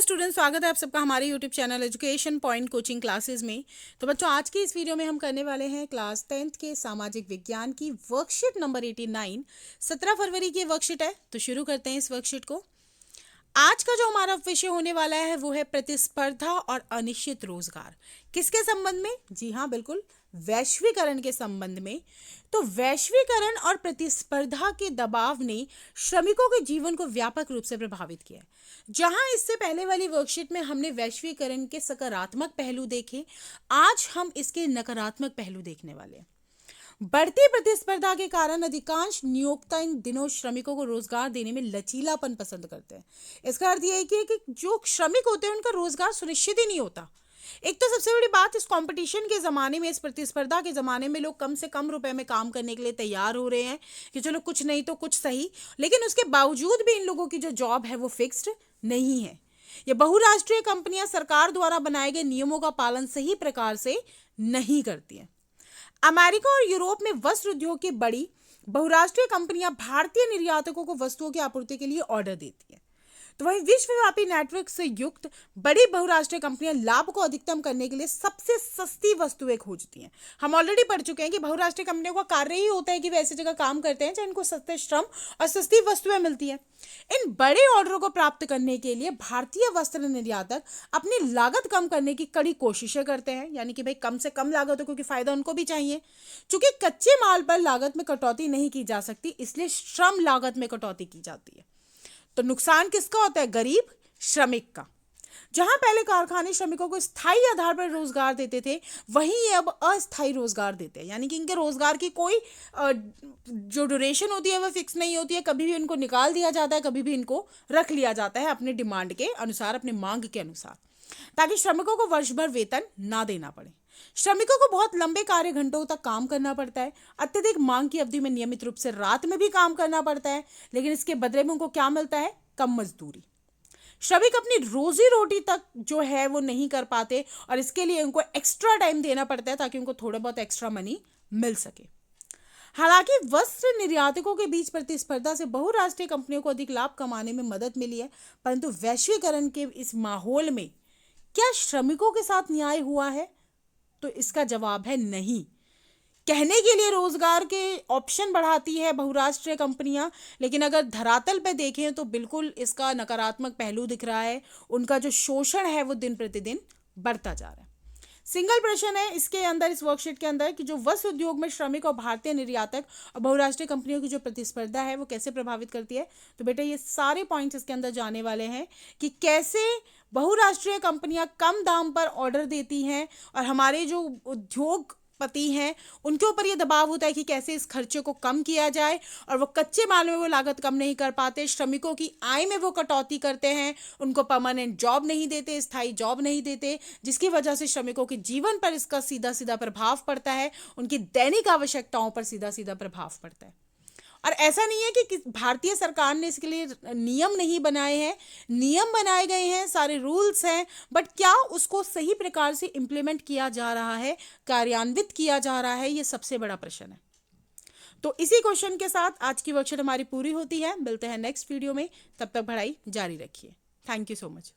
Student, स्वागत है आप सबका हमारे YouTube channel education point coaching classes में। तो बच्चों, आज की इस वीडियो में हम करने वाले हैं क्लास 10th के सामाजिक विज्ञान की वर्कशीट नंबर 89। 17 फरवरी की वर्कशीट है, तो शुरू करते हैं इस वर्कशीट को। आज का जो हमारा विषय होने वाला है वो है प्रतिस्पर्धा और अनिश्चित रोजगार। किसके संबंध में? जी हाँ, बिल्कुल, वैश्वीकरण के संबंध में। तो वैश्वीकरण और प्रतिस्पर्धा के दबाव ने श्रमिकों के जीवन को व्यापक रूप से प्रभावित किया है। जहां इससे पहले वाली वर्कशीट में हमने वैश्वीकरण के सकारात्मक पहलू देखे, आज हम इसके नकारात्मक पहलू देखने वाले हैं। बढ़ती प्रतिस्पर्धा के कारण अधिकांश नियोक्ता इन दिनों श्रमिकों को रोजगार देने में लचीलापन पसंद करते हैं। इसका अर्थ यह है कि जो श्रमिक होते हैं उनका रोजगार सुनिश्चित ही नहीं होता। एक तो सबसे बड़ी बात, इस कंपटीशन के ज़माने में, इस प्रतिस्पर्धा के ज़माने में लोग कम से कम रुपए में काम करने के लिए तैयार हो रहे हैं कि चलो कुछ नहीं तो कुछ सही, लेकिन उसके बावजूद भी इन लोगों की जो जॉब है वो फिक्स्ड नहीं है। ये बहुराष्ट्रीय कंपनियां सरकार द्वारा बनाए गए नियमों का पालन सही प्रकार से नहीं करती हैं। अमेरिका और यूरोप में वस्त्र उद्योग की बड़ी बहुराष्ट्रीय कंपनियां भारतीय निर्यातकों को वस्तुओं की आपूर्ति के लिए ऑर्डर देती हैं। तो वहीं विश्वव्यापी नेटवर्क से युक्त बड़ी बहुराष्ट्रीय कंपनियां लाभ को अधिकतम करने के लिए सबसे सस्ती वस्तुएं खोजती हैं। हम ऑलरेडी पढ़ चुके हैं कि बहुराष्ट्रीय कंपनियों का कार्य ही होता है कि वे ऐसी जगह काम करते हैं जहां इनको सस्ते श्रम और सस्ती वस्तुएं मिलती हैं। इन बड़े ऑर्डरों को प्राप्त करने के लिए भारतीय वस्त्र निर्यातक अपनी लागत कम करने की कड़ी कोशिशें करते हैं, यानी कि भाई कम से कम लागत हो, क्योंकि फायदा उनको भी चाहिए। चूंकि कच्चे माल पर लागत में कटौती नहीं की जा सकती, इसलिए श्रम लागत में कटौती की जाती है। तो नुकसान किसका होता है? गरीब श्रमिक का। जहां पहले कारखाने श्रमिकों को स्थायी आधार पर रोजगार देते थे, वहीं ये अब अस्थायी रोजगार देते हैं, यानी कि इनके रोजगार की कोई जो ड्यूरेशन होती है वो फिक्स नहीं होती है। कभी भी इनको निकाल दिया जाता है, कभी भी इनको रख लिया जाता है अपने डिमांड के अनुसार, अपने मांग के अनुसार, ताकि श्रमिकों को वर्ष भर वेतन ना देना पड़े। श्रमिकों को बहुत लंबे कार्य घंटों तक काम करना पड़ता है। अत्यधिक मांग की अवधि में नियमित रूप से रात में भी काम करना पड़ता है, लेकिन इसके बदले में उनको क्या मिलता है? कम मजदूरी। श्रमिक अपनी रोजी रोटी तक जो है वो नहीं कर पाते, और इसके लिए उनको एक्स्ट्रा टाइम देना पड़ता है ताकि उनको थोड़ा बहुत एक्स्ट्रा मनी मिल सके। हालांकि वस्त्र निर्यातकों के बीच प्रतिस्पर्धा से बहुराष्ट्रीय कंपनियों को अधिक लाभ कमाने में मदद मिली है, परंतु वैश्वीकरण के इस माहौल में क्या श्रमिकों के साथ न्याय हुआ है? तो इसका जवाब है नहीं। कहने के लिए रोजगार के ऑप्शन बढ़ाती है बहुराष्ट्रीय कंपनियां, लेकिन अगर धरातल पे देखें तो बिल्कुल इसका नकारात्मक पहलू दिख रहा है। उनका जो शोषण है वो दिन प्रतिदिन बढ़ता जा रहा है। सिंगल प्रश्न है इसके अंदर, इस वर्कशीट के अंदर, कि जो वस्त्र उद्योग में श्रमिक और भारतीय निर्यातक और बहुराष्ट्रीय कंपनियों की जो प्रतिस्पर्धा है वो कैसे प्रभावित करती है। तो बेटा ये सारे पॉइंट्स इसके अंदर जाने वाले हैं कि कैसे बहुराष्ट्रीय कंपनियां कम दाम पर ऑर्डर देती हैं और हमारे जो उद्योगपति हैं उनके ऊपर ये दबाव होता है कि कैसे इस खर्चे को कम किया जाए, और वो कच्चे माल में वो लागत कम नहीं कर पाते, श्रमिकों की आय में वो कटौती करते हैं, उनको परमानेंट जॉब नहीं देते, स्थायी जॉब नहीं देते, जिसकी वजह से श्रमिकों के जीवन पर इसका सीधा सीधा प्रभाव पड़ता है, उनकी दैनिक आवश्यकताओं पर सीधा सीधा प्रभाव पड़ता है। और ऐसा नहीं है कि भारतीय सरकार ने इसके लिए नियम नहीं बनाए हैं, नियम बनाए गए हैं, सारे रूल्स हैं, बट क्या उसको सही प्रकार से इम्प्लीमेंट किया जा रहा है, कार्यान्वित किया जा रहा है? ये सबसे बड़ा प्रश्न है। तो इसी क्वेश्चन के साथ आज की वर्कशीट हमारी पूरी होती है। मिलते हैं नेक्स्ट वीडियो में, तब तक पढ़ाई जारी रखिए। Thank you so much.